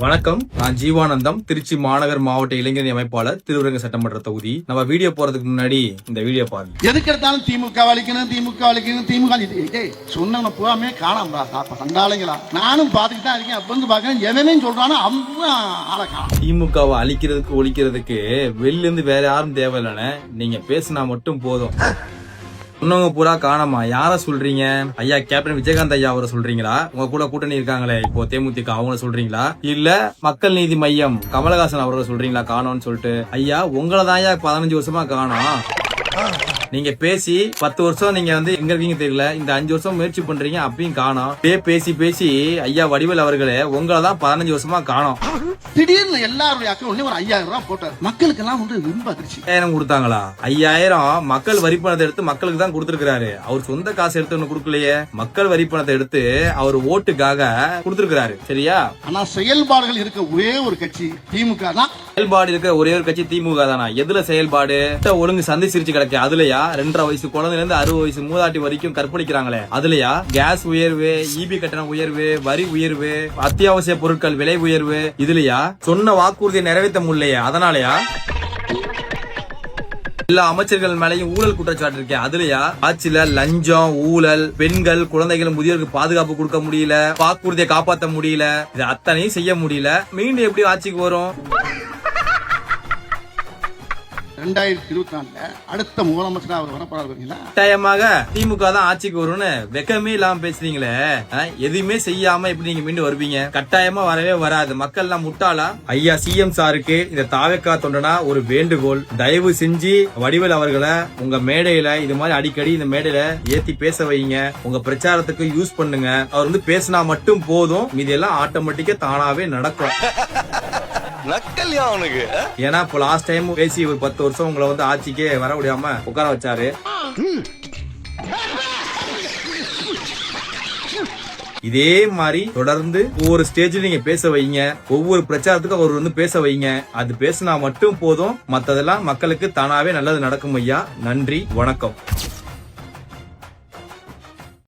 வணக்கம், நான் ஜீவானந்தம், திருச்சி மாநகர் மாவட்ட இளைஞர் அமைப்பாளர், திருவரங்க சட்டமன்ற தொகுதி. நம்ம வீடியோ போறதுக்கு முன்னாடி இந்த வீடியோ பாருங்க. எதுக்கு எடுத்தாலும் திமுக வலிக்கணும், திமுக சொன்ன பூராமே காணாம சண்டாளைங்களா. நானும் பாத்துக்கிட்டு தான் இருக்கேன். அப்ப வந்து பாக்கிறேன், எவனே சொல்றானோ அவன் திமுகவை அழிக்கிறதுக்கு ஒழிக்கிறதுக்கு வெளில இருந்து வேற யாரும் தேவையில்லைன்னு நீங்க பேசினா மட்டும் போதும். சொன்னவங்க பூரா காணாமா. யார சொல்றீங்க? ஐயா கேப்டன் விஜயகாந்த் ஐயா அவரை சொல்றீங்களா? உங்க கூட கூட்டணி இருக்காங்களே இப்போ தேமுதிக, அவங்கள சொல்றீங்களா? இல்ல மக்கள் நீதி மையம் கமலஹாசன் அவரை சொல்றீங்களா காணோம்னு சொல்லிட்டு? ஐயா உங்களை தான் 15 வருஷமா காணோம். நீங்க பேசி 10 வருஷம் நீங்க எங்க இருக்கீங்க தெரியல. இந்த 5 வருஷம் முயற்சி பண்றீங்க, அப்பயும் காணோம். பேசி ஐயா வடிவேல் அவர்களே உங்களை தான் 15 வருஷமா காணோம். திடீர்னு எல்லாருடைய அக்கௌண்ட்லயும் ஒரு 5000 ரூபாய் போட்டாரு. மக்களுக்கு எல்லாம் ரொம்ப அதிர்ச்சி. 5000 கொடுத்தாங்களா? 5000 மக்கள் வரி பணத்தை எடுத்து மக்களுக்கு தான் கொடுத்திருக்காரு. அவர் சொந்த காசு எடுத்து ஒண்ணு கொடுக்கலையே. மக்கள் வரி பணத்தை எடுத்து அவர் ஓட்டுக்காக கொடுத்திருக்காரு. சரியா? ஆனா செயல்பாடுகள் இருக்க ஒரே ஒரு கட்சி திமுக தான். செயல்பாடு இருக்க ஒரே ஒரு கட்சி திமுக தானா? எதுல செயல்பாடு? ஒழுங்கு சந்தி சிரிச்சு கிடக்கு அதுலயா? 2.5 வயசு குழந்தைல இருந்து 60 வயசு மூதாட்டி வரைக்கும் கற்பழிக்கிறாங்களே அதுலயா? கேஸ் உயர்வு, இபி கட்டணம் உயர்வு, வரி உயர்வு, அத்தியாவசிய பொருட்கள் விலை உயர்வு, இதுலயா? சொன்ன வாக்குறுதியை நிறைவேற்ற முடியலையே அதனாலயா? எல்லா அமைச்சர்கள் மேலையும் ஊழல் குற்றச்சாட்டு இருக்கேன் அதுலயா? ஆட்சியில லஞ்சம், ஊழல், பெண்கள், குழந்தைகள், முதியோருக்கு பாதுகாப்பு கொடுக்க முடியல, வாக்குறுதியை காப்பாற்ற முடியல, இது அத்தனையும் செய்ய முடியல. மீண்டும் எப்படி ஆட்சிக்கு வரும்? 2024 அடுத்த முதலமைச்சரா அவர் வரப்போறாருங்களா? கட்டாயமாக திமுக தான் ஆட்சிக்கு வரும்னு வெக்கமே இல்லாம பேசுறீங்களே. எதுவுமே செய்யாம எப்படி நீங்க மீண்டும் வருவீங்க? கட்டாயமா வரவே வராது. மக்கள் எல்லாம் முட்டாளா? ஐயா சிஎம் சாருக்கு இந்த தாவேக்கா தொண்டனா ஒரு வேண்டுகோள், தயவு செஞ்சு வடிவேல் அவர்களை உங்க மேடையில இது மாதிரி அடிக்கடி இந்த மேடையில ஏத்தி பேச வைங்க. உங்க பிரச்சாரத்துக்கு யூஸ் பண்ணுங்க. அவர் பேசினா மட்டும் போதும், இதெல்லாம் ஆட்டோமேட்டிக்கா தானாவே நடக்கும். ஏன்னா இப்போ லாஸ்ட் டைம் பேசி ஒரு 10 வருஷம் உங்களை ஆட்சிக்கே வர முடியாம உட்கார வச்சாரு. இதே மாதிரி தொடர்ந்து ஒவ்வொரு ஸ்டேஜ்ல நீங்க பேச வைங்க. ஒவ்வொரு பிரச்சாரத்துக்கும் அவர் பேச வைங்க. அது பேசினா மட்டும் போதும், மத்ததெல்லாம் மக்களுக்கு தானாவே நல்லது நடக்கும். ஐயா நன்றி, வணக்கம்.